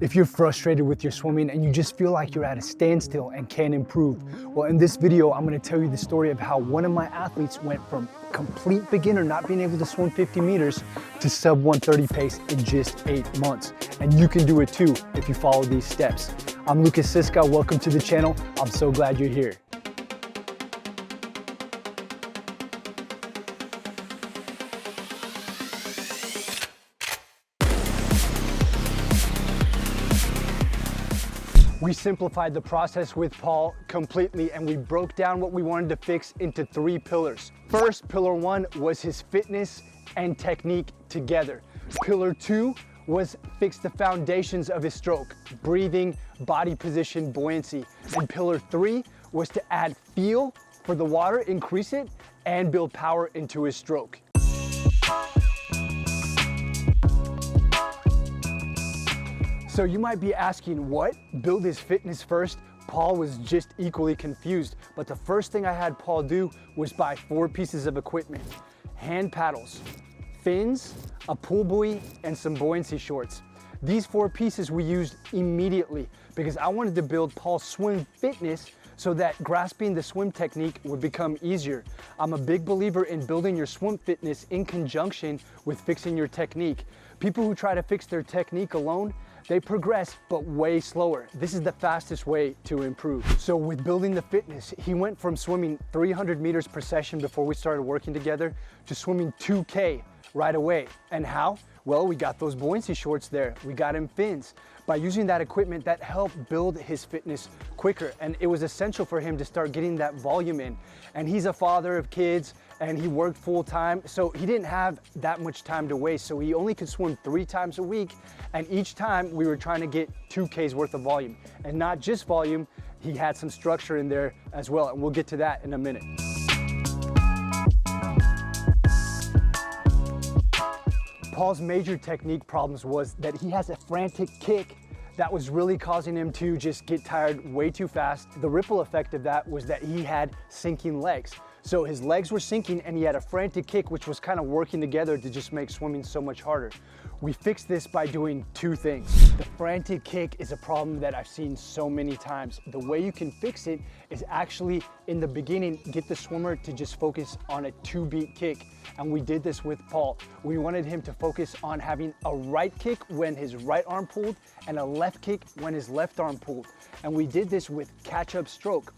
If you're frustrated with your swimming and you just feel like you're at a standstill and can't improve, well, in this video, I'm gonna tell you the story of how one of my athletes went from complete beginner, not being able to swim 50 meters, to sub 130 pace in just 8 months. And you can do it too if you follow these steps. I'm Lukas Siska, welcome to the channel. I'm so glad you're here. We simplified the process with Paul completely, and we broke down what we wanted to fix into 3 pillars. First, pillar 1 was his fitness and technique together. Pillar 2 was fix the foundations of his stroke, breathing, body position, buoyancy. And pillar 3 was to add feel for the water, increase it, and build power into his stroke. So you might be asking, what? Build his fitness first? Paul was just equally confused, but the first thing I had Paul do was buy 4 pieces of equipment: hand paddles, fins, a pool buoy, and some buoyancy shorts. These 4 pieces we used immediately because I wanted to build Paul's swim fitness so that grasping the swim technique would become easier. I'm a big believer in building your swim fitness in conjunction with fixing your technique. People who try to fix their technique alone, they progress, but way slower. This is the fastest way to improve. So with building the fitness, he went from swimming 300 meters per session before we started working together to swimming 2K right away. And how? Well, we got those buoyancy shorts there. We got him fins. By using that equipment, that helped build his fitness quicker. And it was essential for him to start getting that volume in. And he's a father of kids and he worked full time. So he didn't have that much time to waste. So he only could swim 3 times a week. And each time we were trying to get 2Ks worth of volume. And not just volume, he had some structure in there as well. And we'll get to that in a minute. Paul's major technique problems was that he has a frantic kick that was really causing him to just get tired way too fast. The ripple effect of that was that he had sinking legs. So his legs were sinking and he had a frantic kick, which was kind of working together to just make swimming so much harder. We fixed this by doing 2 things. The frantic kick is a problem that I've seen so many times. The way you can fix it is actually in the beginning, get the swimmer to just focus on a 2-beat kick. And we did this with Paul. We wanted him to focus on having a right kick when his right arm pulled and a left kick when his left arm pulled. And we did this with catch-up stroke.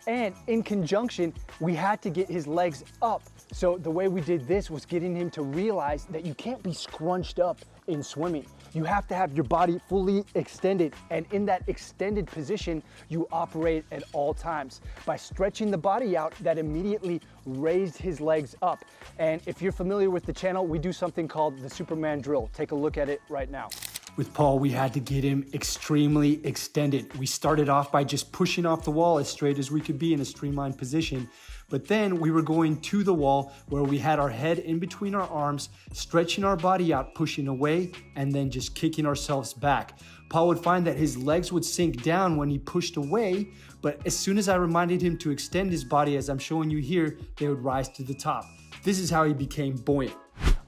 And in conjunction, we had to get his legs up. So the way we did this was getting him to realize that you can't be scrunched up in swimming. You have to have your body fully extended. And in that extended position, you operate at all times. By stretching the body out, that immediately raised his legs up. And if you're familiar with the channel, we do something called the Superman drill. Take a look at it right now. With Paul, we had to get him extremely extended. We started off by just pushing off the wall as straight as we could be in a streamlined position. But then we were going to the wall where we had our head in between our arms, stretching our body out, pushing away, and then just kicking ourselves back. Paul would find that his legs would sink down when he pushed away, but as soon as I reminded him to extend his body, as I'm showing you here, they would rise to the top. This is how he became buoyant.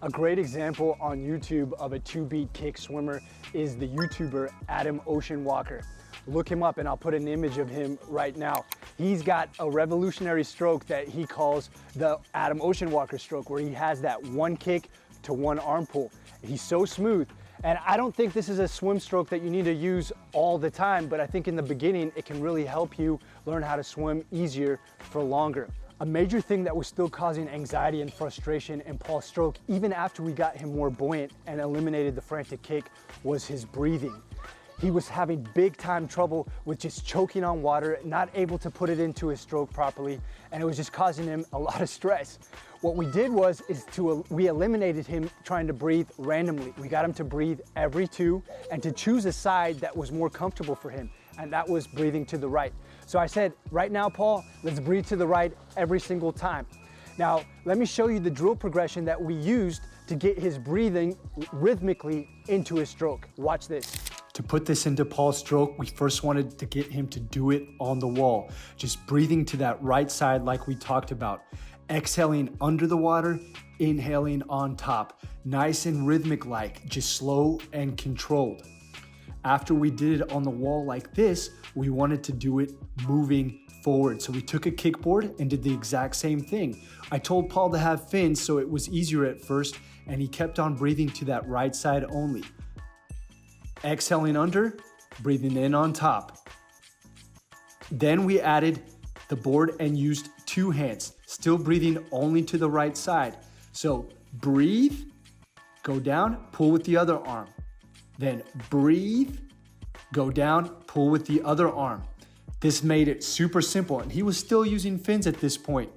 A great example on YouTube of a 2-beat kick swimmer is the YouTuber Adam Ocean Walker. Look him up and I'll put an image of him right now. He's got a revolutionary stroke that he calls the Adam Ocean Walker stroke, where he has that 1 kick to 1 arm pull. He's so smooth. And I don't think this is a swim stroke that you need to use all the time, but I think in the beginning, it can really help you learn how to swim easier for longer. A major thing that was still causing anxiety and frustration in Paul's stroke, even after we got him more buoyant and eliminated the frantic kick, was his breathing. He was having big time trouble with just choking on water, not able to put it into his stroke properly, and it was just causing him a lot of stress. What we did we eliminated him trying to breathe randomly. We got him to breathe every 2 and to choose a side that was more comfortable for him, and that was breathing to the right. So I said, right now, Paul, let's breathe to the right every single time. Now, let me show you the drill progression that we used to get his breathing rhythmically into his stroke. Watch this. To put this into Paul's stroke, we first wanted to get him to do it on the wall, just breathing to that right side like we talked about. Exhaling under the water, inhaling on top. Nice and rhythmic like, just slow and controlled. After we did it on the wall like this, we wanted to do it moving forward. So we took a kickboard and did the exact same thing. I told Paul to have fins so it was easier at first, and he kept on breathing to that right side only. Exhaling under, breathing in on top. Then we added the board and used 2 hands, still breathing only to the right side. So breathe, go down, pull with the other arm. Then breathe, go down, pull with the other arm. This made it super simple, and he was still using fins at this point.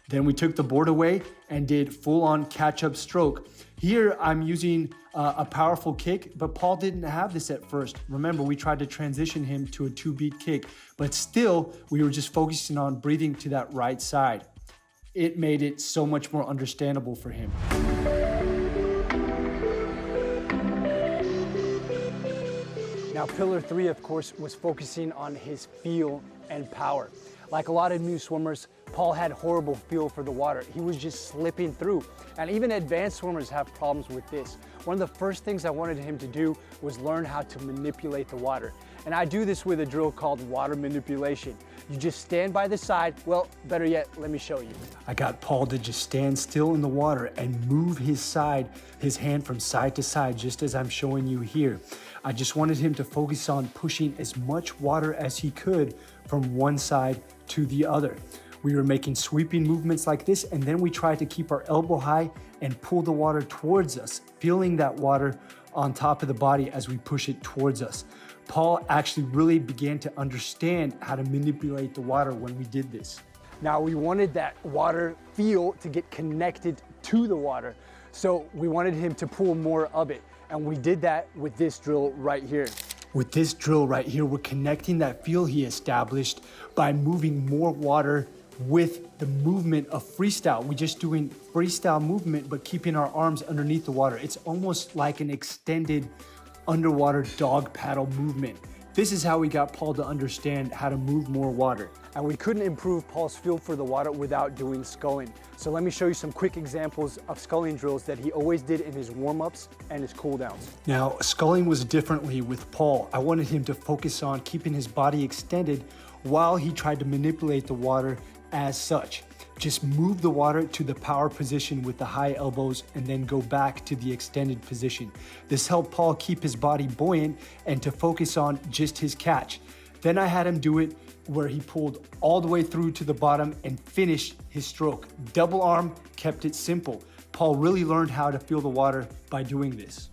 Then we took the board away and did full-on catch-up stroke. Here I'm using a powerful kick, but Paul didn't have this at first. Remember, we tried to transition him to a 2-beat kick, but still we were just focusing on breathing to that right side. It made it so much more understandable for him. Now, pillar 3, of course, was focusing on his feel and power. Like a lot of new swimmers, Paul had horrible feel for the water. He was just slipping through. And even advanced swimmers have problems with this. One of the first things I wanted him to do was learn how to manipulate the water. And I do this with a drill called water manipulation. You just stand by the side. Well, better yet, let me show you. I got Paul to just stand still in the water and move his hand from side to side, just as I'm showing you here. I just wanted him to focus on pushing as much water as he could from one side to the other. We were making sweeping movements like this, and then we tried to keep our elbow high and pull the water towards us, feeling that water on top of the body as we push it towards us. Paul actually really began to understand how to manipulate the water when we did this. Now, we wanted that water feel to get connected to the water. So we wanted him to pull more of it. And we did that with this drill right here. With this drill right here, we're connecting that feel he established by moving more water with the movement of freestyle. We're just doing freestyle movement, but keeping our arms underneath the water. It's almost like an extended underwater dog paddle movement. This is how we got Paul to understand how to move more water. And we couldn't improve Paul's feel for the water without doing sculling. So let me show you some quick examples of sculling drills that he always did in his warm-ups and his cool downs. Now, sculling was differently with Paul. I wanted him to focus on keeping his body extended while he tried to manipulate the water as such. Just move the water to the power position with the high elbows and then go back to the extended position. This helped Paul keep his body buoyant and to focus on just his catch. Then I had him do it where he pulled all the way through to the bottom and finished his stroke. Double arm, kept it simple. Paul really learned how to feel the water by doing this.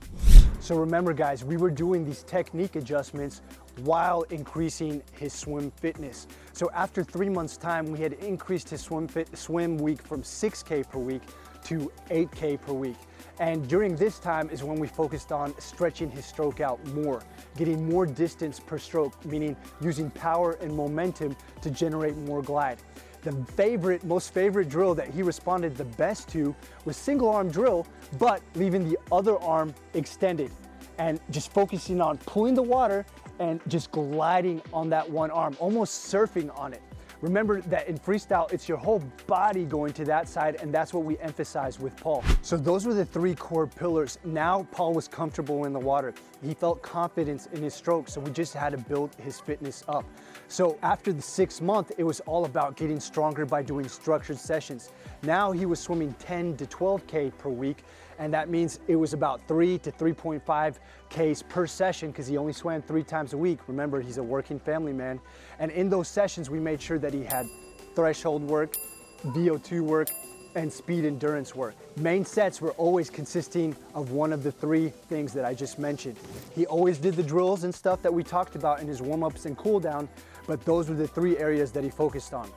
So remember guys, we were doing these technique adjustments while increasing his swim fitness. So after 3 months' time, we had increased his swim week from 6K per week to 8K per week. And during this time is when we focused on stretching his stroke out more, getting more distance per stroke, meaning using power and momentum to generate more glide. The most favorite drill that he responded the best to was single arm drill, but leaving the other arm extended and just focusing on pulling the water and just gliding on that one arm, almost surfing on it. Remember that in freestyle, it's your whole body going to that side, and that's what we emphasize with Paul. So those were the 3 core pillars. Now Paul was comfortable in the water. He felt confidence in his stroke, so we just had to build his fitness up. So after the 6th month, it was all about getting stronger by doing structured sessions. Now he was swimming 10 to 12K per week, and that means it was about 3 to 3.5 Ks per session because he only swam 3 times a week. Remember, he's a working family man. And in those sessions, we made sure that he had threshold work, VO2 work, and speed endurance work. Main sets were always consisting of one of the 3 things that I just mentioned. He always did the drills and stuff that we talked about in his warm-ups and cool down, but those were the 3 areas that he focused on.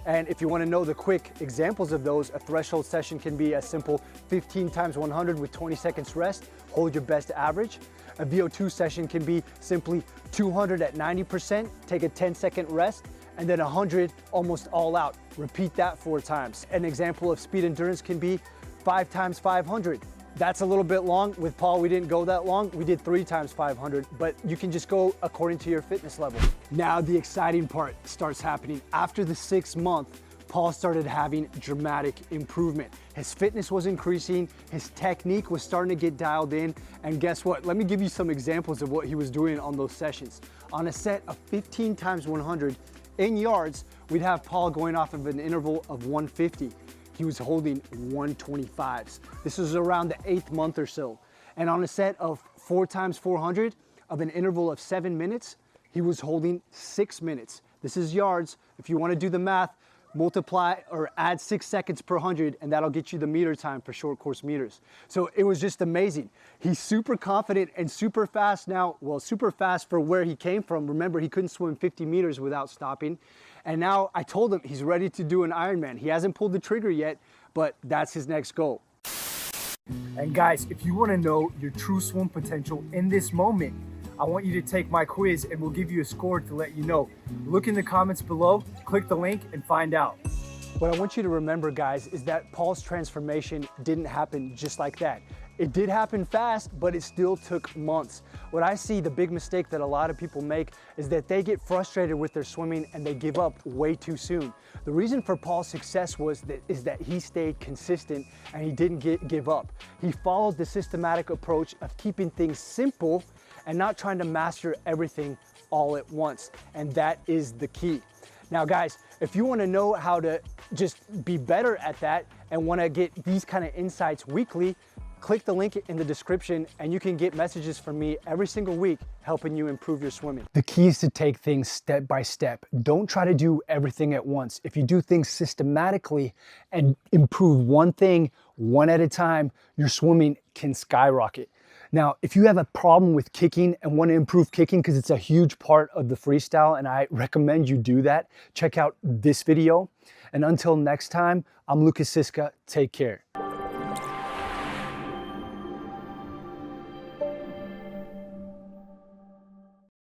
And if you want to know the quick examples of those, a threshold session can be as simple 15 times 100 with 20 seconds rest, hold your best average. A VO2 session can be simply 200 at 90%, take a 10-second rest, and then 100 almost all out. Repeat that 4 times. An example of speed endurance can be 5 times 500. That's a little bit long. With Paul, we didn't go that long. We did 3 times 500, but you can just go according to your fitness level. Now the exciting part starts happening. After the 6th month, Paul started having dramatic improvement. His fitness was increasing, his technique was starting to get dialed in, and guess what? Let me give you some examples of what he was doing on those sessions. On a set of 15 times 100 in yards, we'd have Paul going off of an interval of 150. He was holding 125s. This was around the 8th month or so. And on a set of 4 times 400 of an interval of 7 minutes, he was holding 6 minutes. This is yards. If you want to do the math, multiply or add 6 seconds per 100, and that'll get you the meter time for short course meters. So it was just amazing. He's super confident and super fast now. Well, super fast for where he came from. Remember, he couldn't swim 50 meters without stopping. And now I told him he's ready to do an Ironman. He hasn't pulled the trigger yet, but that's his next goal. And guys, if you want to know your true swim potential in this moment, I want you to take my quiz and we'll give you a score to let you know. Look in the comments below, click the link and find out. What I want you to remember, guys, is that Paul's transformation didn't happen just like that. It did happen fast, but it still took months. What I see, the big mistake that a lot of people make is that they get frustrated with their swimming and they give up way too soon. The reason for Paul's success is that he stayed consistent and he didn't give up. He followed the systematic approach of keeping things simple and not trying to master everything all at once. And that is the key. Now guys, if you wanna know how to just be better at that and wanna get these kind of insights weekly, click the link in the description and you can get messages from me every single week helping you improve your swimming. The key is to take things step by step. Don't try to do everything at once. If you do things systematically and improve one thing, one at a time, your swimming can skyrocket. Now, if you have a problem with kicking and want to improve kicking, because it's a huge part of the freestyle, and I recommend you do that, check out this video. And until next time, I'm Lukas Siska. Take care.